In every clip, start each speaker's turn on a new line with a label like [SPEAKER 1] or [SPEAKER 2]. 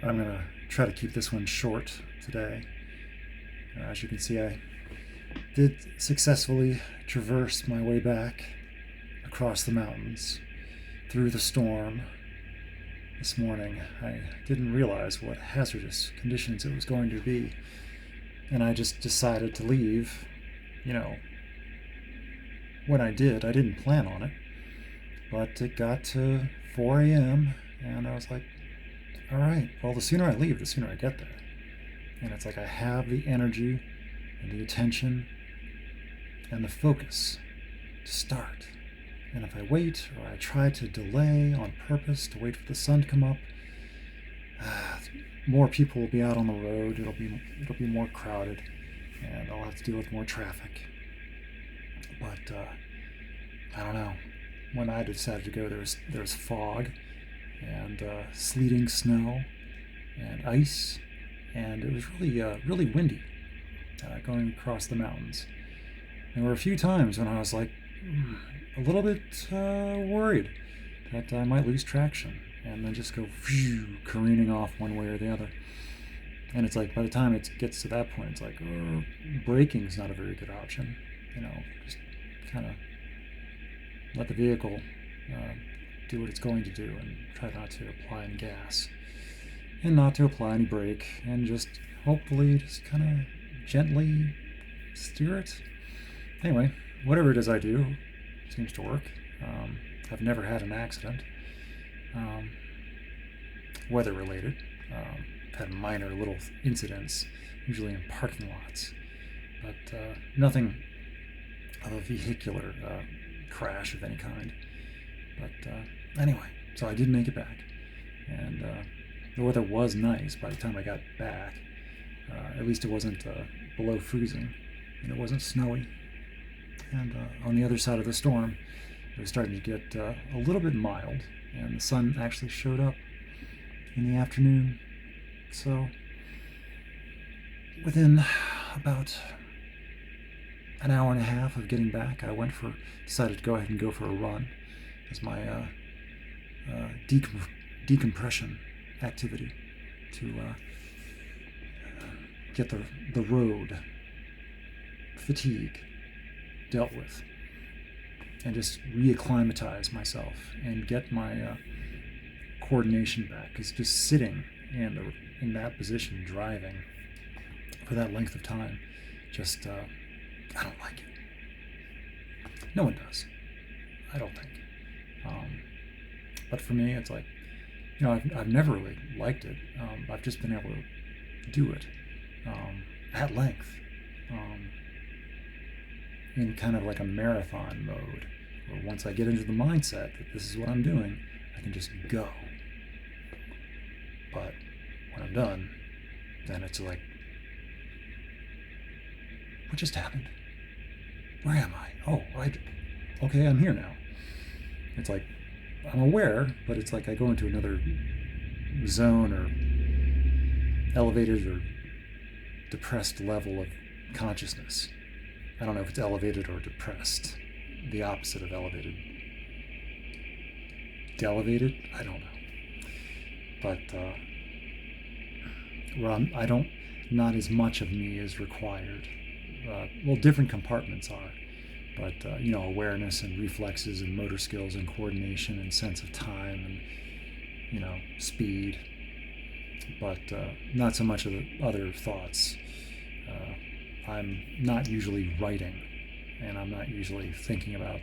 [SPEAKER 1] I'm going to try to keep this one short today. As you can see, I did successfully traverse my way back across the mountains through the storm this morning. I didn't realize what hazardous conditions it was going to be, and I just decided to leave. You know, when I did, I didn't plan on it, but it got to 4 a.m., and I was like, all right, well, the sooner I leave, the sooner I get there. And it's like I have the energy and the attention and the focus to start. And if I wait or I try to delay on purpose to wait for the sun to come up, more people will be out on the road. It'll be more crowded, and I'll have to deal with more traffic. But I don't know. When I decided to go, there was fog and sleeting snow and ice, and it was really windy going across the mountains. There were a few times when I was like a little bit worried that I might lose traction and then just go careening off one way or the other. And it's like by the time it gets to that point, it's like braking is not a very good option. Just kind of let the vehicle do what it's going to do and try not to apply any gas and not to apply any brake, and just hopefully just kind of gently steer it. Anyway, whatever it is I do seems to work. I've never had an accident, weather related. I've had minor little incidents, usually in parking lots, but nothing of a vehicular crash of any kind. But anyway, so I did make it back, and the weather was nice by the time I got back. At least it wasn't below freezing, and it wasn't snowy. And on the other side of the storm, it was starting to get a little bit mild, and the sun actually showed up in the afternoon. So within about an hour and a half of getting back, I decided to go ahead and go for a run as my decompression activity to get the road fatigue dealt with and just reacclimatize myself and get my coordination back. Because just sitting in that position driving for that length of time, just I don't like it. No one does, I don't think. But for me, it's like, I've never really liked it. I've just been able to do it at length, in kind of like a marathon mode, where once I get into the mindset that this is what I'm doing, I can just go. But when I'm done, then it's like, what just happened? Where am I? Oh, okay, I'm here now. It's like, I'm aware, but it's like I go into another zone or elevated or depressed level of consciousness. I don't know if it's elevated or depressed. The opposite of elevated. Delevated? I don't know. But not as much of me is required. Different compartments are. But, awareness and reflexes and motor skills and coordination and sense of time and, speed. But not so much of the other thoughts. I'm not usually writing, and I'm not usually thinking about,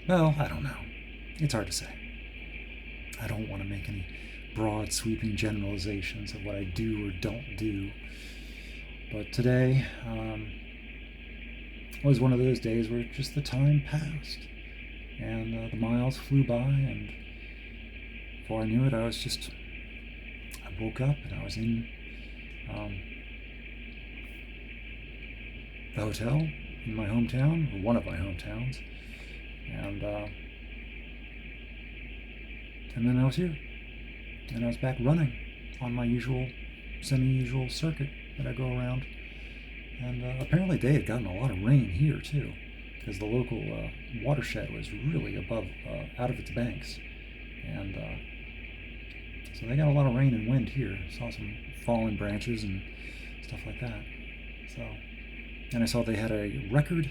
[SPEAKER 1] I don't know. It's hard to say. I don't want to make any broad, sweeping generalizations of what I do or don't do. But today was one of those days where just the time passed, and the miles flew by, and before I knew it, I woke up and I was in the hotel in my hometown, or one of my hometowns, and then I was here, and I was back running on my semi-usual circuit that I go around. And apparently they had gotten a lot of rain here too, because the local watershed was really out of its banks, and So they got a lot of rain and wind here. Saw some fallen branches and stuff like that. So, and I saw they had a record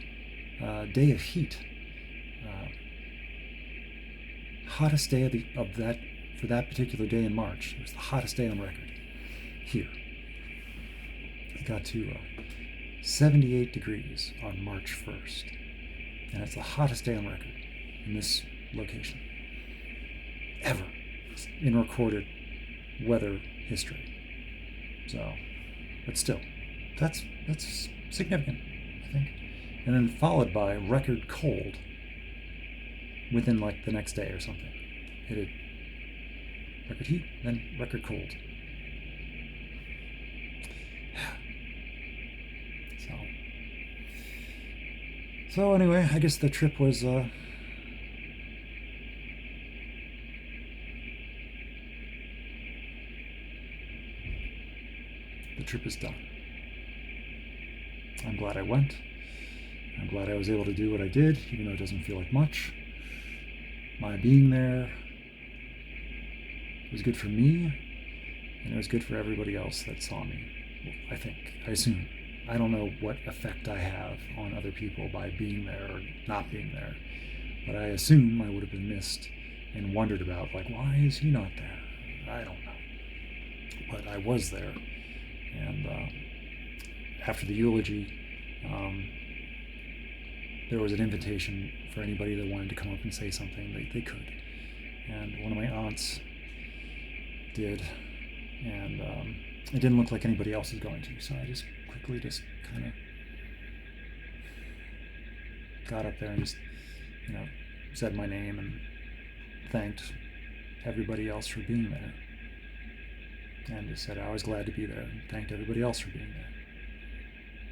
[SPEAKER 1] day of heat. Hottest day of that for that particular day in March. It was the hottest day on record here. It got to 78 degrees on March 1st, and it's the hottest day on record in this location ever in recorded weather history. So, but still, that's significant, I think. And then followed by record cold within like the next day or something. It had record heat, then record cold. So anyway, I guess the trip was the trip is done. I'm glad I went. I'm glad I was able to do what I did, even though it doesn't feel like much. My being there was good for me, and it was good for everybody else that saw me, I think. I assume. I don't know what effect I have on other people by being there or not being there, but I assume I would have been missed and wondered about, like, why is he not there? I don't know. But I was there, and after the eulogy, there was an invitation for anybody that wanted to come up and say something. They could. And one of my aunts did, and it didn't look like anybody else was going to, so I just quickly kind of got up there and just, said my name and thanked everybody else for being there. And just said I was glad to be there and thanked everybody else for being there.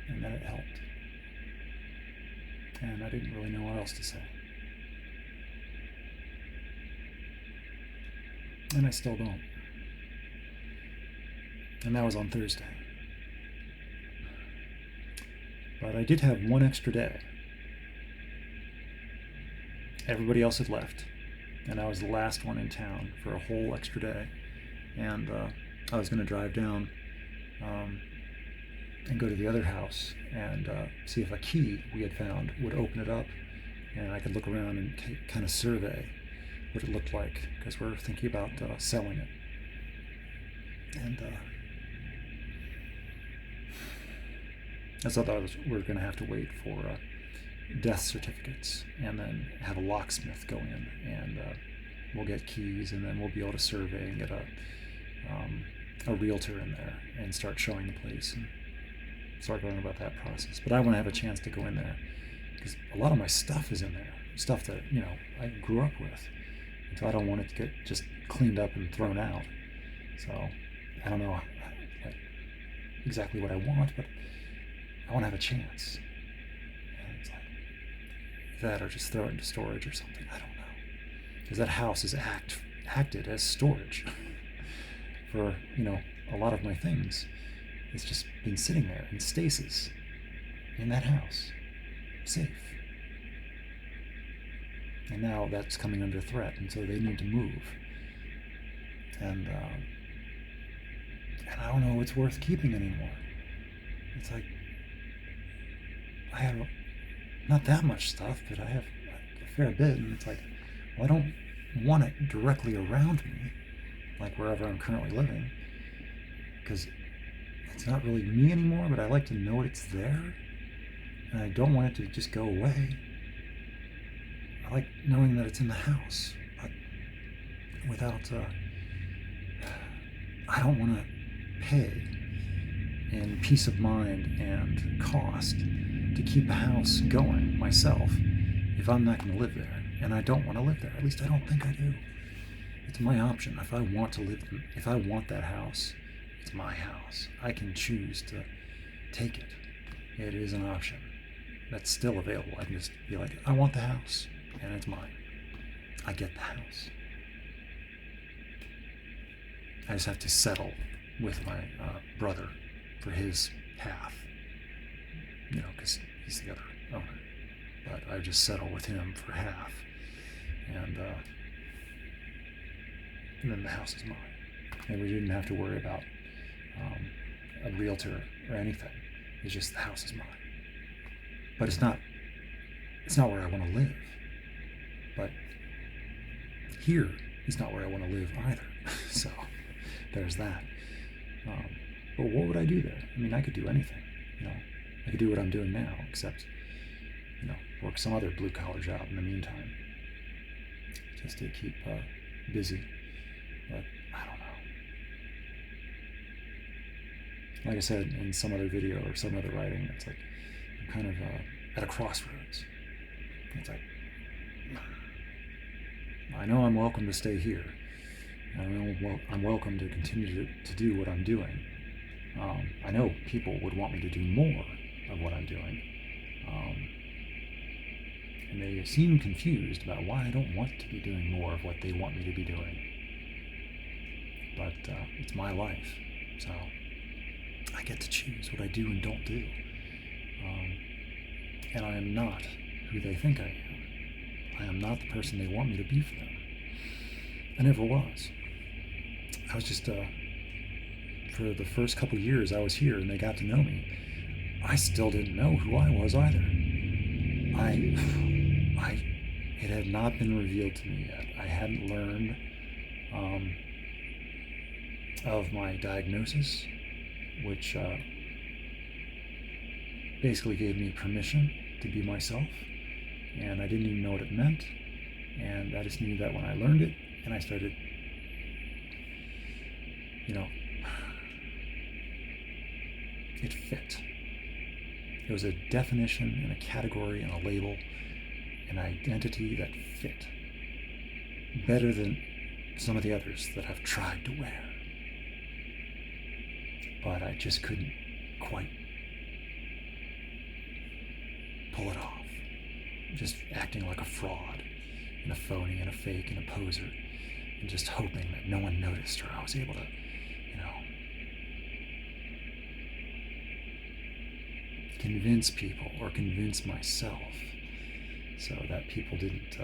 [SPEAKER 1] And that it helped. And I didn't really know what else to say. And I still don't. And that was on Thursday. But I did have one extra day. Everybody else had left, and I was the last one in town for a whole extra day. And I was going to drive down and go to the other house and see if a key we had found would open it up, and I could look around and kind of survey what it looked like, because we're thinking about selling it. And I thought we were going to have to wait for death certificates and then have a locksmith go in, and we'll get keys, and then we'll be able to survey and get a realtor in there and start showing the place and start going about that process. But I want to have a chance to go in there because a lot of my stuff is in there, stuff that I grew up with, and so I don't want it to get just cleaned up and thrown out. So I don't know exactly what I want, but I want to have a chance. And it's like that, or just throw it into storage or something. I don't know, because that house is acted as storage for a lot of my things. It's just been sitting there in stasis in that house, safe. And now that's coming under threat, and so they need to move. And I don't know what's worth keeping anymore. It's like I have not that much stuff, but I have a fair bit, and it's like, well, I don't want it directly around me, like wherever I'm currently living, because it's not really me anymore, but I like to know it's there, and I don't want it to just go away. I like knowing that it's in the house, but without, I don't want to pay in peace of mind and cost to keep a house going myself if I'm not going to live there, and I don't want to live there. At least I don't think I do. It's my option. If I want that house, it's my house. I can choose to take it. It is an option that's still available. I can just be like, I want the house, and it's mine. I get the house. I just have to settle with my brother for his half, because he's the other owner. But I just settle with him for half, and then the house is mine. and we didn't have to worry about a realtor or anything. It's just the house is mine. But it's not where I want to live. But here is not where I want to live either. So there's that. But what would I do there? I mean, I could do anything. I could do what I'm doing now, except work some other blue collar job in the meantime, just to keep busy. But I don't know. Like I said in some other video or some other writing, it's like I'm kind of at a crossroads. It's like I know I'm welcome to stay here. I know I'm welcome to continue to do what I'm doing. I know people would want me to do more of what I'm doing. And they seem confused about why I don't want to be doing more of what they want me to be doing. But it's my life, so I get to choose what I do and don't do. And I am not who they think I am. I am not the person they want me to be for them. I never was. I was just, for the first couple years I was here and they got to know me, I still didn't know who I was either. It had not been revealed to me yet. I hadn't learned of my diagnosis, which basically gave me permission to be myself, and I didn't even know what it meant, and I just knew that when I learned it and I started, it fit. It was a definition and a category and a label, an identity that fit better than some of the others that I've tried to wear. But I just couldn't quite pull it off. Just acting like a fraud and a phony and a fake and a poser, and just hoping that no one noticed, or I was able to, convince people or convince myself so that people didn't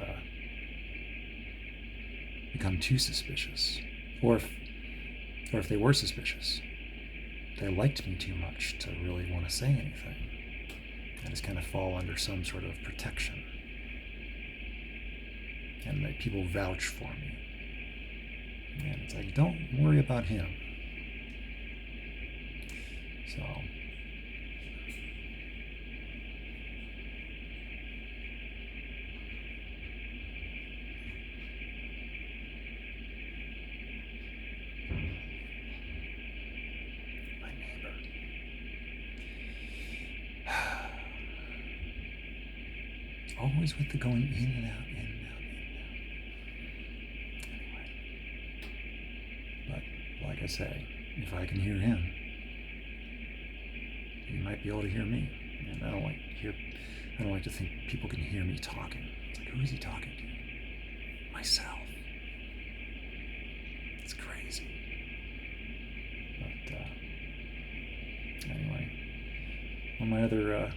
[SPEAKER 1] become too suspicious. Or if they were suspicious, they liked me too much to really want to say anything. I just kind of fall under some sort of protection. And that people vouch for me. And it's like, don't worry about him. So always with the going in and out, in and out, in and out. Anyway. But, like I say, if I can hear him, he might be able to hear me. And I don't like to think people can hear me talking. It's like, who is he talking to? Myself. It's crazy. But, anyway. One of my other,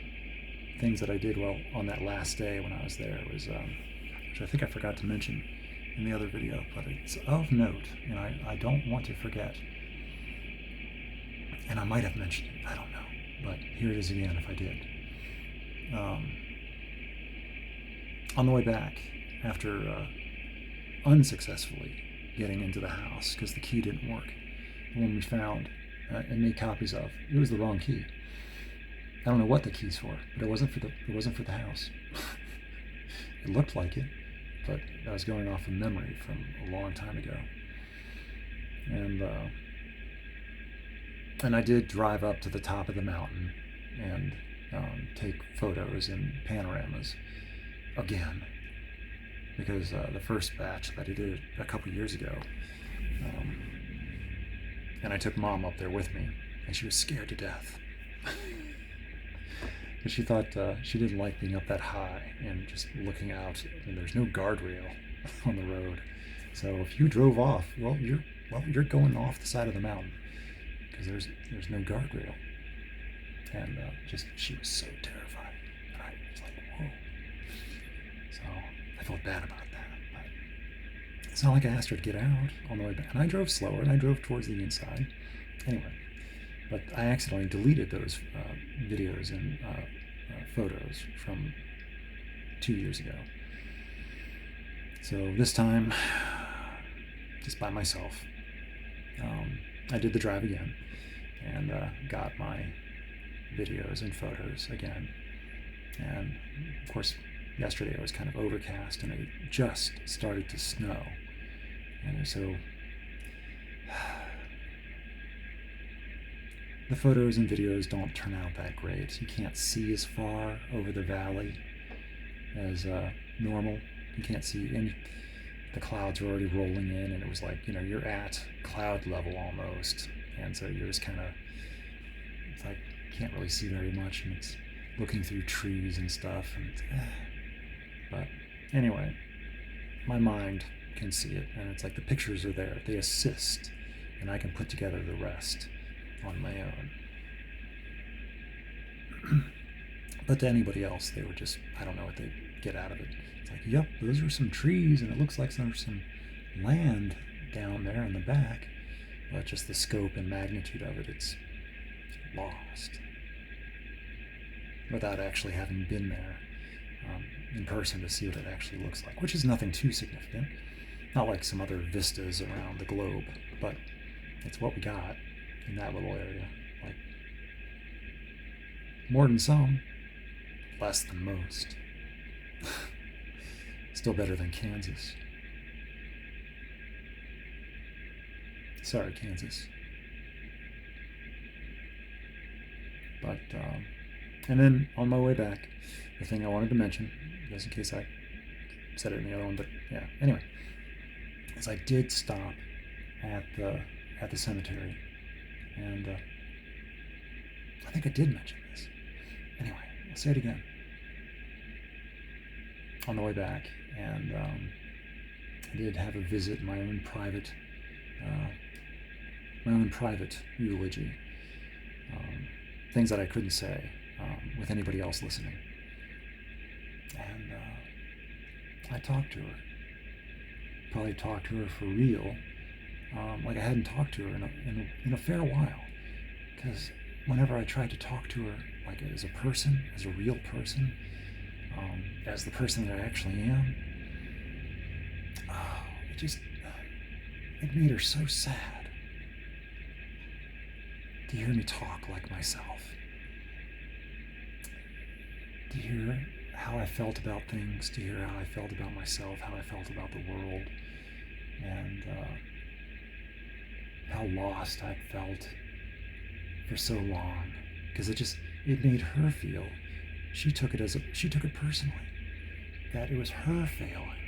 [SPEAKER 1] things that I did on that last day when I was there was, which I think I forgot to mention in the other video, but it's of note, and I don't want to forget. And I might have mentioned it, I don't know, but here it is again if I did. On the way back, after unsuccessfully getting into the house because the key didn't work, the one we found and made copies of, it was the wrong key. I don't know what the key's for, but it wasn't for the house. It looked like it, but I was going off of memory from a long time ago. And I did drive up to the top of the mountain and take photos and panoramas again, because the first batch that I did a couple years ago, and I took Mom up there with me, and she was scared to death. Because she thought she didn't like being up that high and just looking out, and there's no guardrail on the road. So if you drove off, you're going off the side of the mountain because there's no guardrail. And she was so terrified. And I was like, whoa. So I felt bad about that. But It's not like I asked her to get out on the way back. And I drove slower, and I drove towards the inside. Anyway, but I accidentally deleted those videos and photos from 2 years ago. So this time, just by myself, I did the drive again and got my videos and photos again. And of course, yesterday it was kind of overcast and it just started to snow. And so the photos and videos don't turn out that great. You can't see as far over the valley as normal. You can't see any. The clouds were already rolling in, and it was like, you're at cloud level almost, and so you're just kind of, it's like you can't really see very much, and it's looking through trees and stuff, but anyway, my mind can see it, and it's like the pictures are there. They assist, and I can put together the rest on my own. But to anybody else, they were just, I don't know what they get out of it. It's like, yep, those are some trees, and it looks like there's some land down there in the back, but just the scope and magnitude of it, it's lost without actually having been there in person to see what it actually looks like, which is nothing too significant. Not like some other vistas around the globe, but it's what we got in that little area. Like, more than some, less than most. Still better than Kansas. Sorry, Kansas. But, and then on my way back, the thing I wanted to mention, just in case I said it in the other one, but yeah, anyway, is I did stop at the cemetery, and I think I did mention this. Anyway, I'll say it again. On the way back, and I did have a visit, my own private eulogy, things that I couldn't say with anybody else listening, and I talked to her. Probably talked to her for real, like I hadn't talked to her in a fair while, because whenever I tried to talk to her, like as a person, as a real person, as the person that I actually am, it made her so sad to hear me talk like myself, to hear how I felt about things, to hear how I felt about myself, how I felt about the world, and how lost I felt for so long, because it made her feel, she took it personally, that it was her failing,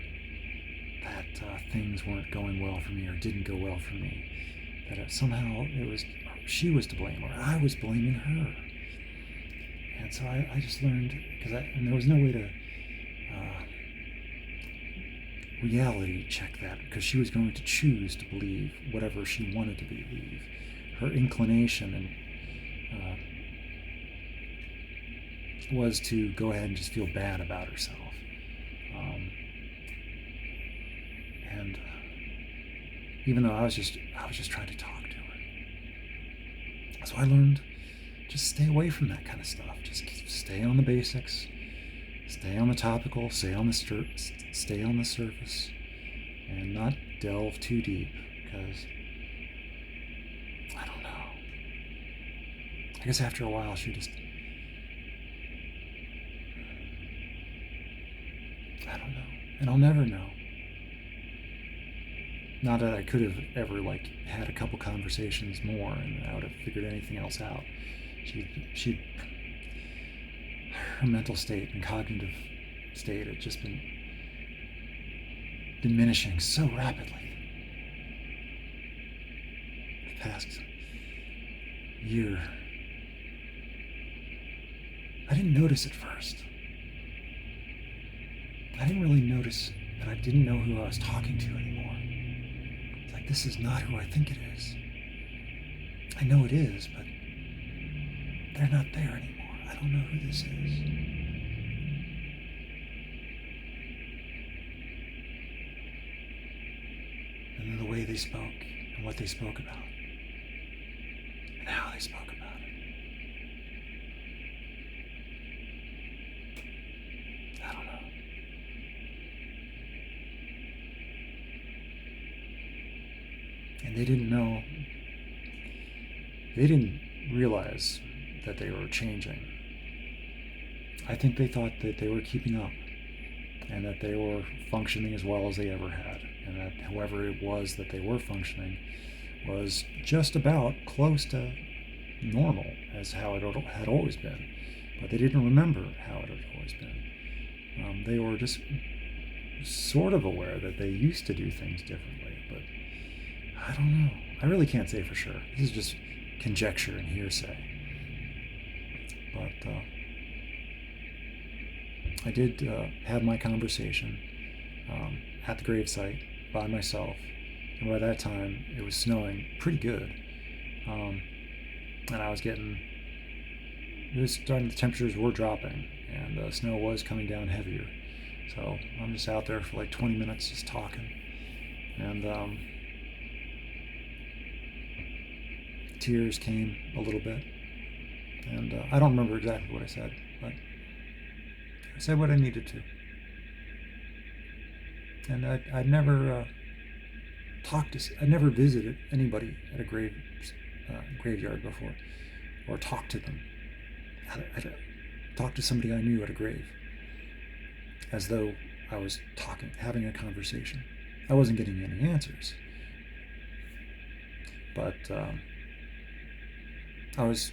[SPEAKER 1] that things weren't going well for me or didn't go well for me, that somehow she was to blame, or I was blaming her. And so I just learned, and there was no way to reality check that, because she was going to choose to believe whatever she wanted to believe. Her inclination and was to go ahead and just feel bad about herself. And even though I was just trying to talk to her. So I learned, just stay away from that kind of stuff. Just stay on the basics, stay on the topical, stay on the surface, and not delve too deep, because I don't know. I guess after a while she just, I don't know, and I'll never know. Not that I could have ever had a couple conversations more and I would have figured anything else out. Her mental state and cognitive state had just been diminishing so rapidly the past year. I didn't notice at first. I didn't really notice that I didn't know who I was talking to anymore. It's like, this is not who I think it is. I know it is, but they're not there anymore. I don't know who this is. and the way they spoke, and what they spoke about, and how they spoke about it. I don't know. And they didn't realize that they were changing. I think they thought that they were keeping up and that they were functioning as well as they ever had, and that however it was that they were functioning was just about close to normal as how it had always been. But they didn't remember how it had always been. They were just sort of aware that they used to do things differently, but I don't know. I really can't say for sure. This is just conjecture and hearsay. But I did have my conversation at the gravesite by myself, and by that time it was snowing pretty good, and I was getting, it was starting, the temperatures were dropping, and the snow was coming down heavier. So I'm just out there for like 20 minutes just talking, and tears came a little bit, and I don't remember exactly what I said, but I said what I needed to. And I'd never I'd never visited anybody at a graveyard before, or talked to them. I'd talked to somebody I knew at a grave, as though I was having a conversation. I wasn't getting any answers, but I was.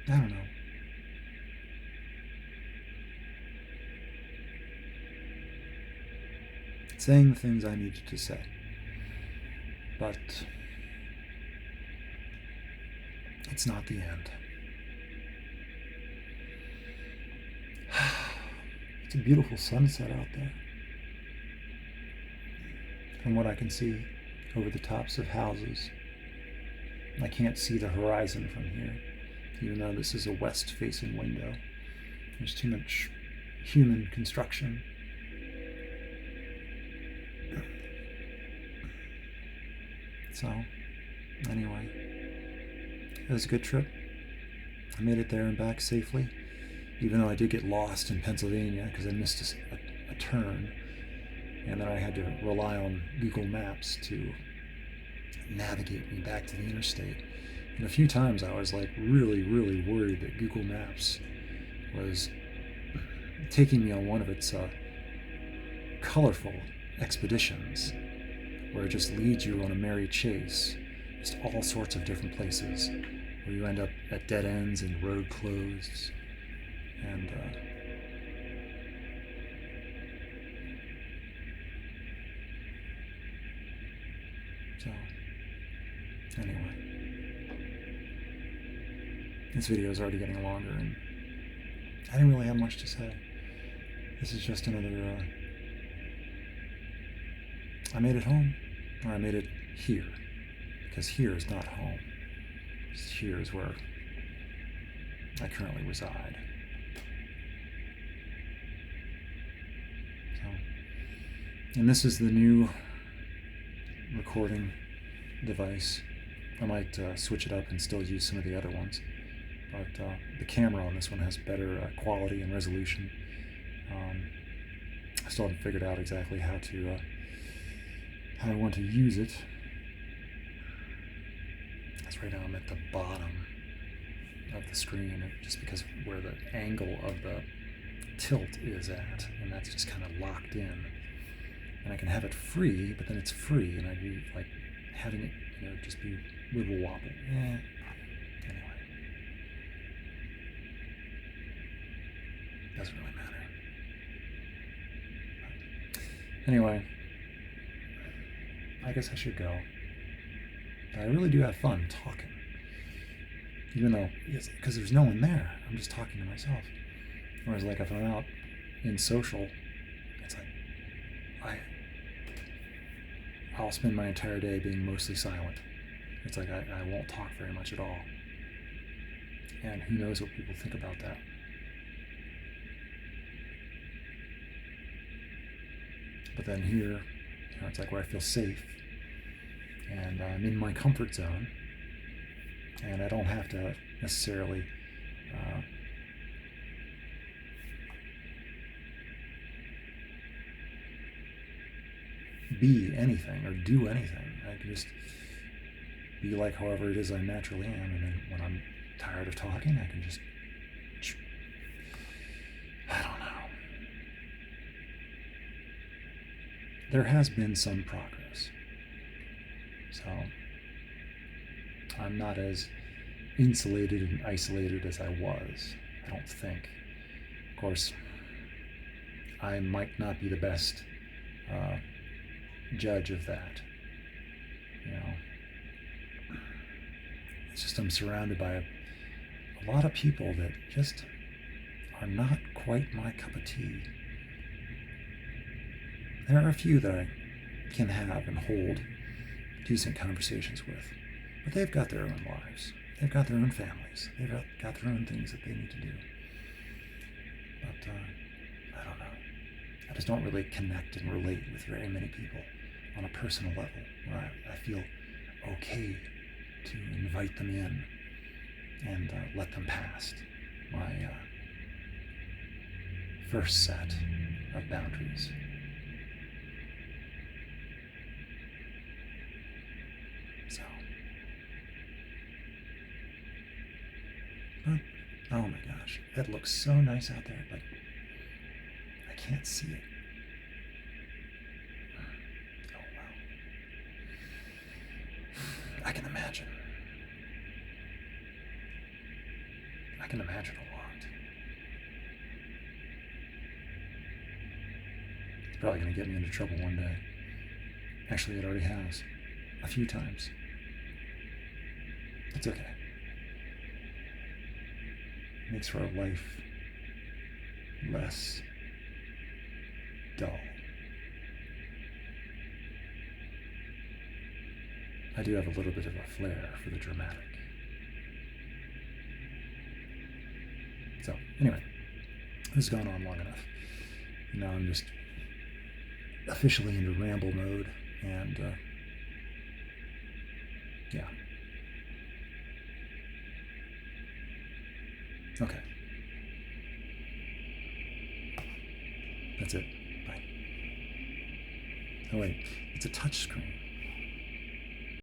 [SPEAKER 1] I don't know. Saying the things I needed to say. But it's not the end. It's a beautiful sunset out there. From what I can see over the tops of houses. I can't see the horizon from here, even though this is a west-facing window. There's too much human construction. So, anyway, it was a good trip. I made it there and back safely, even though I did get lost in Pennsylvania because I missed a turn, and then I had to rely on Google Maps to navigate me back to the interstate. And a few times I was like really, really worried that Google Maps was taking me on one of its colorful expeditions, where it just leads you on a merry chase, just all sorts of different places, where you end up at dead ends and road closed, and so anyway, this video is already getting longer, and I didn't really have much to say. This is just another, I made it home, or I made it here, because here is not home. Here is where I currently reside. So, and this is the new recording device. I might switch it up and still use some of the other ones, but the camera on this one has better quality and resolution. I still haven't figured out exactly how I want to use it. That's right now I'm at the bottom of the screen, just because of where the angle of the tilt is at, and that's just kind of locked in. And I can have it free, but then it's free, and I'd be like having it, just be wibble wobble. Anyway. Doesn't really matter. Anyway, I guess I should go. But I really do have fun talking. Even though, because there's no one there, I'm just talking to myself. Whereas, like, if I'm out in social, it's like, I'll spend my entire day being mostly silent. It's like I won't talk very much at all. And who knows what people think about that. But then here, it's like where I feel safe, and I'm in my comfort zone, and I don't have to necessarily be anything or do anything. I can just be like however it is I naturally am, and then when I'm tired of talking, I can just, I don't know. There has been some progress, so I'm not as insulated and isolated as I was, I don't think. Of course, I might not be the best judge of that. It's just I'm surrounded by a lot of people that just are not quite my cup of tea. There are a few that I can have and hold decent conversations with, but they've got their own lives. They've got their own families. They've got their own things that they need to do. But I don't know. I just don't really connect and relate with very many people on a personal level where I feel okay to invite them in and let them past my first set of boundaries. So, but, oh my gosh, it looks so nice out there, but I can't see it. Oh wow. I can imagine. I can imagine a lot. It's probably going to get me into trouble one day. Actually, it already has. A few times. It's okay. It makes for a life less dull. I do have a little bit of a flair for the dramatic. So, anyway, this has gone on long enough. Now I'm just officially into ramble mode, and yeah. Okay. That's it. Bye. Oh wait, it's a touch screen.